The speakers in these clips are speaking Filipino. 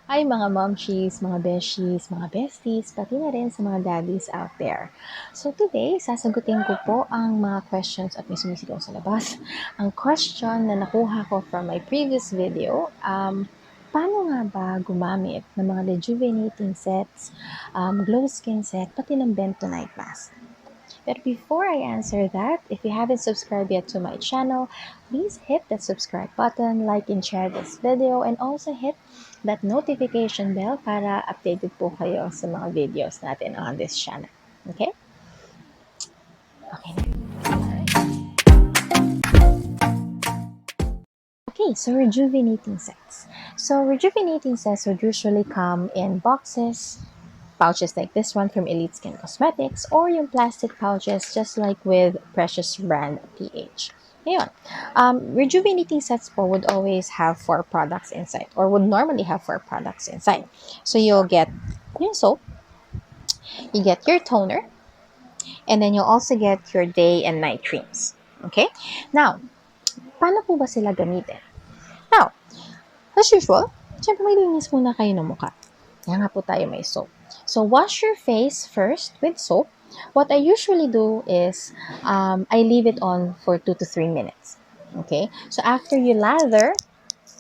Hi mga momshies, mga beshies, mga besties, pati na rin sa mga daddies out there. So today, sasagutin ko po ang mga questions at may sumisigaw sa labas. Ang question na nakuha ko from my previous video, paano nga ba gumamit ng mga rejuvenating sets, glow skin set, pati ng bentonite mask? But before I answer that, if you haven't subscribed yet to my channel, please hit that subscribe button, like and share this video, and also hit that notification bell para updated po kayo sa mga videos natin on this channel. Okay? Okay. Okay, so rejuvenating sets. So rejuvenating sets would usually come in boxes, pouches like this one from Elite Skin Cosmetics, or yung plastic pouches just like with Precious brand PH. Ngayon, rejuvenating sets po would always have 4 products inside, or would normally have 4 products inside. So you'll get yung soap, you get your toner, and then you'll also get your day and night creams. Okay? Now, paano po ba sila gamitin? Now, as usual, syempre maglinis muna kayo ng mukha. Kaya nga po tayo may soap. So, wash your face first with soap. What I usually do is, I leave it on for 2 to 3 minutes. Okay? So, after you lather,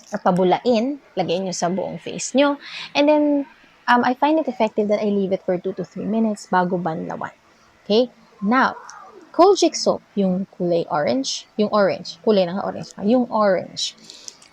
or pabulain, lagay nyo sa buong face nyo. And then, I find it effective that I leave it for 2 to 3 minutes bago banlawan. Okay? Now, Kojic soap, yung kulay orange, kulay ng orange, yung orange.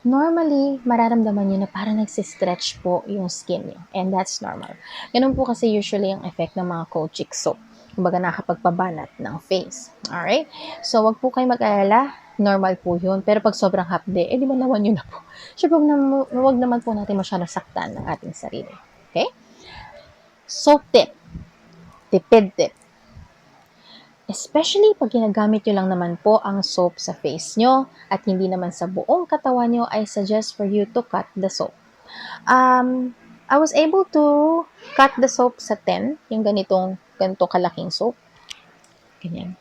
Normally, mararamdaman nyo na parang nagsistretch po yung skin nyo. And that's normal. Ganun po kasi usually ang effect ng mga Kojic soap. Kumbaga nakakapagpabanat ng face. Alright? So, wag po kayo mag-alala. Normal po yun. Pero pag sobrang hapde, di ba nawan nyo na po. So, wag naman po natin masyadong saktan ng ating sarili. Okay? Soap tip. Tipid tip. Especially pag ginagamit nyo lang naman po ang soap sa face nyo at hindi naman sa buong katawan nyo, I suggest for you to cut the soap. I was able to cut the soap sa 10, yung ganito kalaking soap. Ganyan.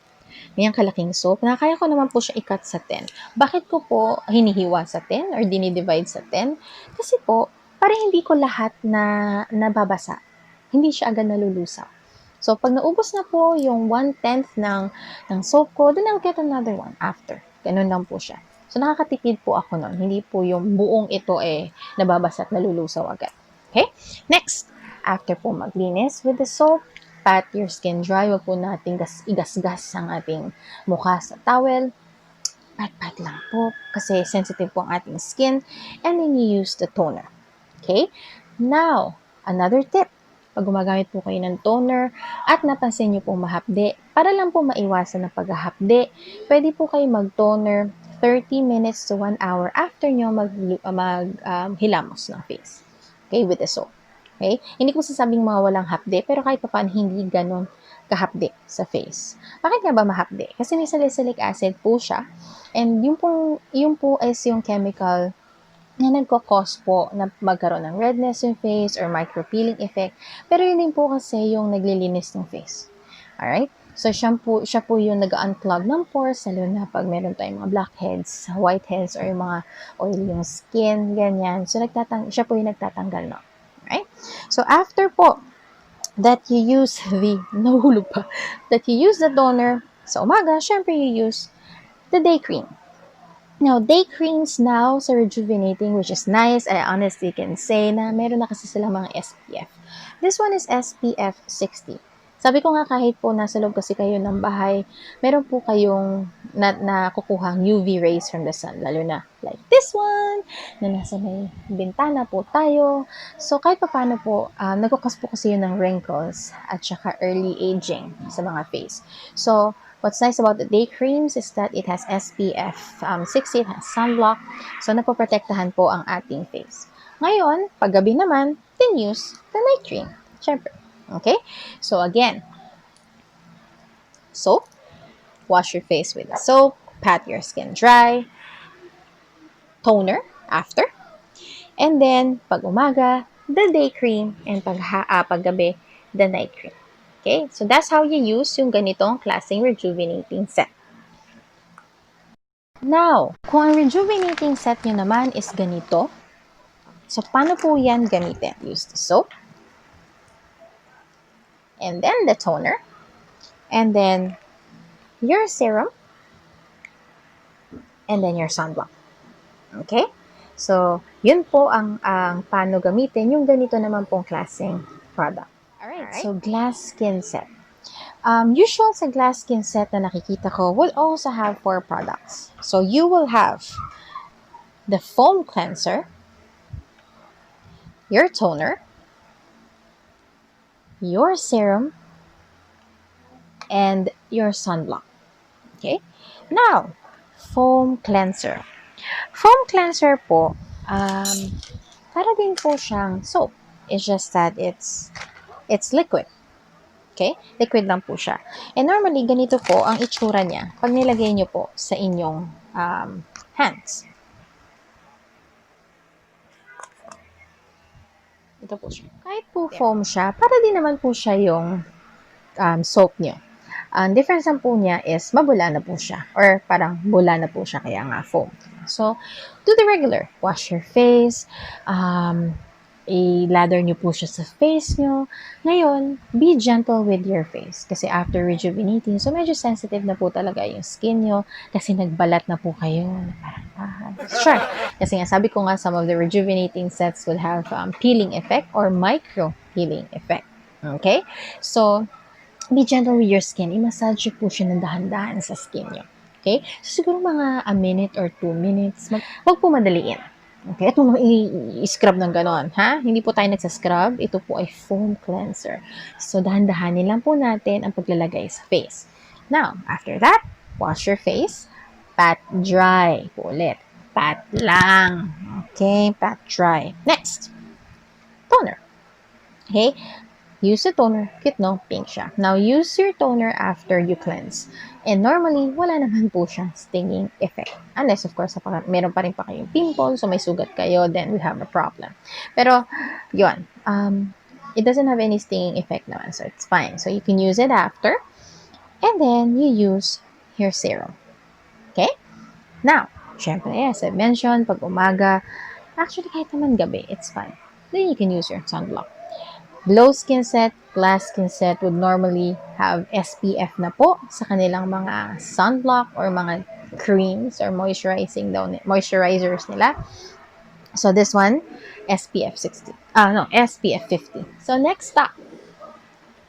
Ganyan kalaking soap. Kaya ko naman po siya i-cut sa 10. Bakit ko po hinihiwa sa 10 or dinidivide sa 10? Kasi po, para hindi ko lahat na nababasa. Hindi siya agad nalulusaw. So, pag naubos na po yung 1/10 ng soap ko, then I'll get another one after. Ganun lang po siya. So, nakakatipid po ako nun. Hindi po yung buong ito nababasa at nalulusaw agad. Okay? Next, after po maglinis with the soap, pat your skin dry. Wag po natin igasgas ang ating mukha sa towel. Pat-pat lang po kasi sensitive po ang ating skin. And then you use the toner. Okay? Now, another tip. Pag gumagamit po kayo ng toner at napansin nyo po mahapde, para lang po maiwasan ng paghahapde, pwede po kayo mag-toner 30 minutes to 1 hour after nyo hilamos ng face. Okay, with the soap. Okay? Hindi ko sasabing mga walang hapde, pero kahit pa paano hindi ganun kahapde sa face. Bakit nga ba mahapde? Kasi may salicylic acid po siya, and yung po is yung chemical na nagko-cause po na magkaroon ng redness yung face or micropeeling effect. Pero yun din po kasi yung naglilinis ng face. Alright? So, siya po yung nag-unclog ng pores, lalo na pag meron tayong mga blackheads, whiteheads, or yung mga oil yung skin, ganyan. So, siya po yung nagtatanggal no. Alright? So, after po that you use that you use the toner sa umaga, syempre you use the day cream. Now, day creams now sa Rejuvinating, which is nice. I honestly can say na meron na kasi silang mga SPF. This one is SPF 60. Sabi ko nga kahit po nasa loob kasi kayo ng bahay, meron po kayong nakukuhang UV rays from the sun. Lalo na like this one, na nasa may bintana po tayo. So, kahit pa paano po, nagkukas po kasi yun ng wrinkles at saka early aging sa mga face. So, what's nice about the day creams is that it has SPF 60, it has sunblock, so napoprotektahan po ang ating face. Ngayon, paggabi naman, then use the night cream. Syempre. Okay? So again, soap, wash your face with the soap, pat your skin dry, toner after, and then pag umaga, the day cream, and paggabi, the night cream. Okay? So that's how you use yung ganitong klaseng rejuvenating set. Now, kung ang rejuvenating set nyo naman is ganito, So, paano po yan gamitin? Use the soap, and then the toner, and then your serum, and then your sunblock. Okay? So, yun po ang paano gamitin yung ganito naman pong klaseng product. Alright, so glass skin set. Usual sa glass skin set na nakikita ko will also have 4 products. So, you will have the foam cleanser, your toner, your serum, and your sunblock. Okay? Now, foam cleanser. Foam cleanser po, para din po siyang soap. It's just that it's liquid. Okay? Liquid lang po siya. And normally, ganito po ang itsura niya pag nilagay niyo po sa inyong hands. Ito po siya. Kahit po foam siya, para din naman po siya yung soap niyo. Ang difference lang po niya is mabula na po siya or parang bula na po siya kaya nga foam. So, do the regular. Wash your face. I-lather nyo po siya sa face nyo. Ngayon, be gentle with your face. Kasi after rejuvenating, so medyo sensitive na po talaga yung skin nyo kasi nagbalat na po kayo. Sure. Kasi nga, sabi ko nga, some of the rejuvenating sets will have peeling effect or micro peeling effect. Okay? So, be gentle with your skin. I-massage po siya ng dahan-dahan sa skin nyo. Okay? So, siguro mga a minute or 2 minutes. Wag po madaliin. Okay? Ito mo i-scrub ng ganon. Ha? Hindi po tayo nagsascrub. Ito po ay foam cleanser. So, dahan-dahanin lang po natin ang paglalagay sa face. Now, after that, wash your face. Pat dry po ulit. Pat lang. Okay? Pat dry. Next. Toner. Okay? Use the toner. Cute, no? Pink siya. Now, use your toner after you cleanse. And normally, wala naman po siyang stinging effect. Unless, of course, meron pa rin pa kayong pimple, so may sugat kayo, then we have a problem. Pero, yun. It doesn't have any stinging effect naman, so it's fine. So, you can use it after. And then, you use your serum. Okay? Now, syempre, as I mentioned, pag umaga, actually, kahit naman gabi, it's fine. Then, you can use your sunblock. Glow skin set, glass skin set would normally have SPF na po sa kanilang mga sunblock or mga creams or moisturizers nila. So this one, SPF 60. SPF 50. So next stop.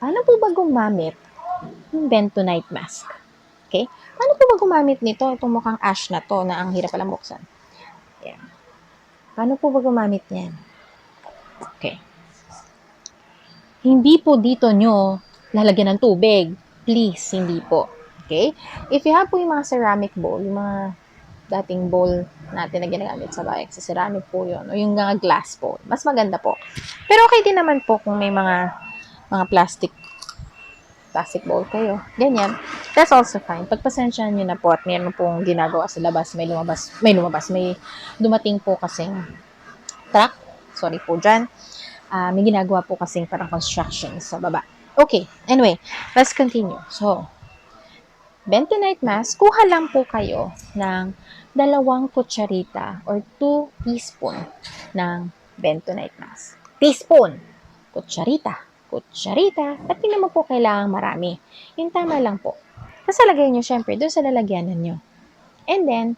Paano po ba gumamit ng Bentonite mask? Okay? Paano po ba gumamit nito? Itong mukhang ash na to na ang hirap palang buksan. Yeah. Paano po ba gumamit niyan? Okay. Hindi po dito nyo lalagyan ng tubig. Please, hindi po. Okay? If you have po yung mga ceramic bowl, yung mga dating bowl natin na ginagamit sa bahay, sa ceramic po yun, o yung mga glass bowl, mas maganda po. Pero okay din naman po kung may mga plastic bowl kayo. Ganyan. That's also fine. Pagpasensyahan nyo na po at meron pong ginagawa sa labas, may dumating po kasing truck. Sorry po dyan. May ginagawa po kasing parang construction sa baba. Okay, anyway, let's continue. So, Bentonite mask, kuha lang po kayo ng 2 kutsarita or 2 teaspoon ng Bentonite mask. Teaspoon, kutsarita, at hindi naman po kailangang marami. Yung tama lang po. Tapos lagay nyo syempre doon sa lalagyanan nyo. And then,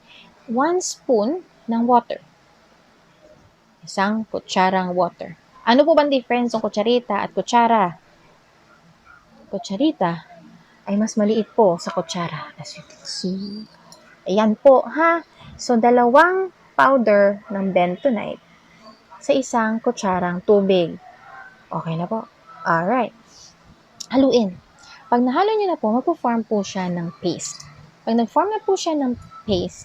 1 spoon ng water. 1 kutsarang water. Ano po bang difference ng kutsarita at kutsara? Kutsarita ay mas maliit po sa kutsara. As you can see. Ayan po, ha? So, 2 powder ng Bentonite sa 1 kutsarang tubig. Okay na po. Alright. Haluin. Pag nahalo nyo na po, magpo-form po siya ng paste. Pag nag-form na po siya ng paste,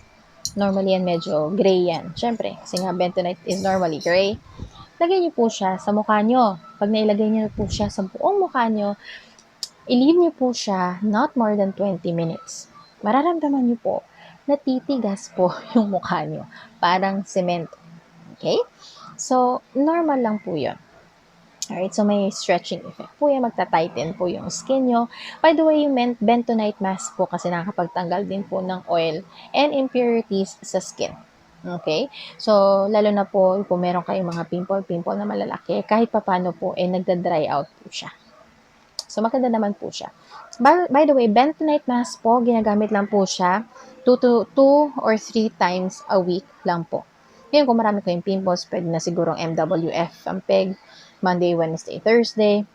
normally yan medyo gray yan. Siyempre, kasi nga Bentonite is normally gray. Lagay niyo po siya sa mukha nyo. Pag nailagay niyo po siya sa buong mukha nyo, i-leave niyo po siya not more than 20 minutes. Mararamdaman niyo po na titigas po yung mukha nyo. Parang semento. Okay? So, normal lang po yun. Alright, so may stretching effect po yan. Magta-tighten po yung skin nyo. By the way, yung Bentonite mask po kasi nakakapagtanggal din po ng oil and impurities sa skin. Okay? So, lalo na po kung meron kayong mga pimple na malalaki, kahit papano po, nagda-dry out po siya. So, maganda naman po siya. By the way, bentonite mask po, ginagamit lang po siya 2 or 3 times a week lang po. Ngayon, kung marami kayong pimples, pwede na sigurong MWF ang peg, Monday, Wednesday, Thursday.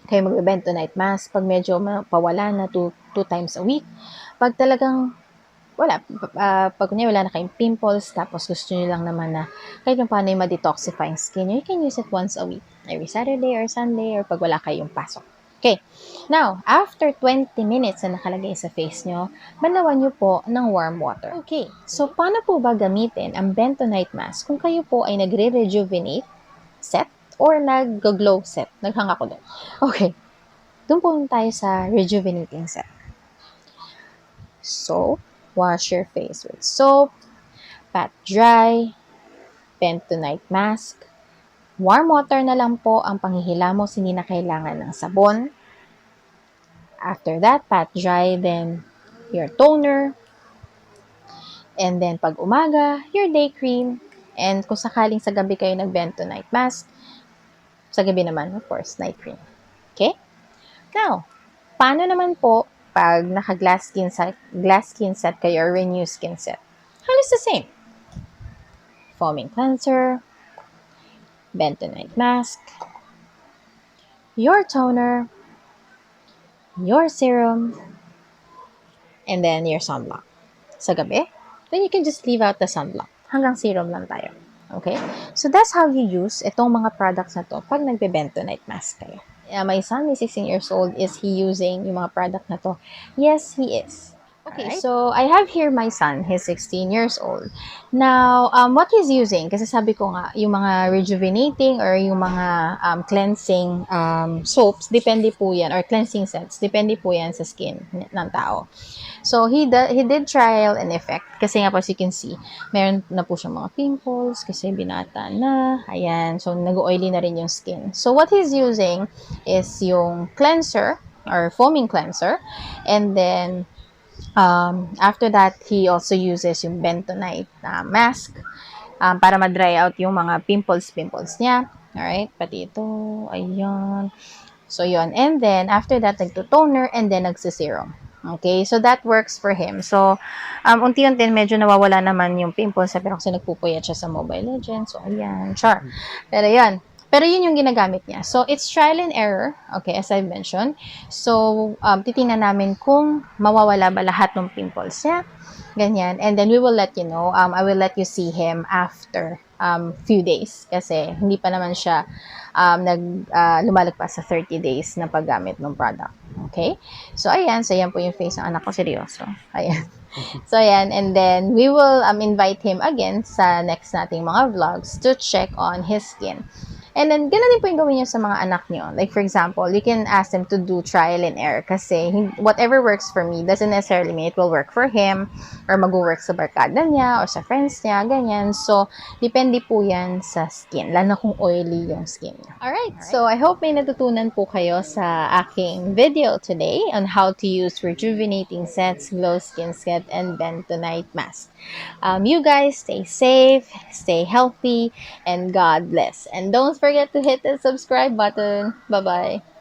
Kayo mag-bentonite mask. Pag medyo pawala na 2 times a week. Pag talagang wala, pag kunya wala na kayong pimples, tapos gusto nyo lang naman na kahit yung paano yung ma-detoxify yung skin nyo, you can use it once a week. Every Saturday or Sunday or pag wala kayong pasok. Okay. Now, after 20 minutes na nakalagay sa face nyo, banawan nyo po ng warm water. Okay. So, paano po ba gamitin ang bentonite mask kung kayo po ay nagre-rejuvenate set or nag-glow set? Naghang ako doon. Okay. Doon po tayo sa rejuvenating set. Soap. Wash your face with soap, pat dry, bentonite mask. Warm water na lang po ang panghihilamos, hindi na kailangan ng sabon. After that, pat dry, then your toner. And then pag umaga, your day cream. And kung sakaling sa gabi kayo nag-bentonite mask, sa gabi naman, of course, night cream. Okay? Now, paano naman po pag naka-glass skin set kayo or renew skin set? Halos the same. Foaming cleanser, bentonite mask, your toner, your serum, and then your sunblock. Sa gabi, then you can just leave out the sunblock. Hanggang serum lang tayo. Okay? So that's how you use itong mga products na to pag nagbe-bentonite mask kayo. My son is 16 years old. Is he using yung mga product na to? Yes, he is. Okay, right. So I have here my son. He's 16 years old. Now, what he's using, kasi sabi ko nga, yung mga rejuvenating or yung mga cleansing soaps, depende po yan, or cleansing sets, depende po yan sa skin ng tao. So, he did trial and effect. Kasi nga po, as you can see, meron na po siyang mga pimples kasi binata na. Ayan. So, nag-oily na rin yung skin. So, what he's using is yung cleanser or foaming cleanser. And then, after that, he also uses yung bentonite mask para ma-dry out yung mga pimples niya. Alright? Pati ito. Ayan. So, yun. And then, after that, nagto-toner and then nagsiserum. Okay, so that works for him. So, unti-unti medyo nawawala naman yung pimples. Pero kasi nagpupuyat siya sa Mobile Legends. So, ayan, char. Pero yan. Pero yun yung ginagamit niya. So, it's trial and error. Okay, as I've mentioned. So, titingnan namin kung mawawala ba lahat ng pimples niya. Ganyan. And then, we will let you know. I will let you see him after few days. Kasi, hindi pa naman siya lumalagpas sa 30 days na paggamit ng product. Okay? So, ayan. So, ayan po yung face ng anak ko. Seryoso. Ayan. So, ayan. And then, we will invite him again sa next nating mga vlogs to check on his skin. And then, ganoon din po yung gawin nyo sa mga anak nyo. Like, for example, you can ask them to do trial and error kasi whatever works for me doesn't necessarily mean it will work for him or mag-work sa barkada niya or sa friends niya, ganyan. So, depende po yan sa skin, lalo na kung oily yung skin niya. Alright, so I hope may natutunan po kayo sa aking video today on how to use rejuvenating sets, glow skin set, and bentonite mask. You guys stay safe, stay healthy, and God bless. And don't forget to hit the subscribe button. Bye-bye.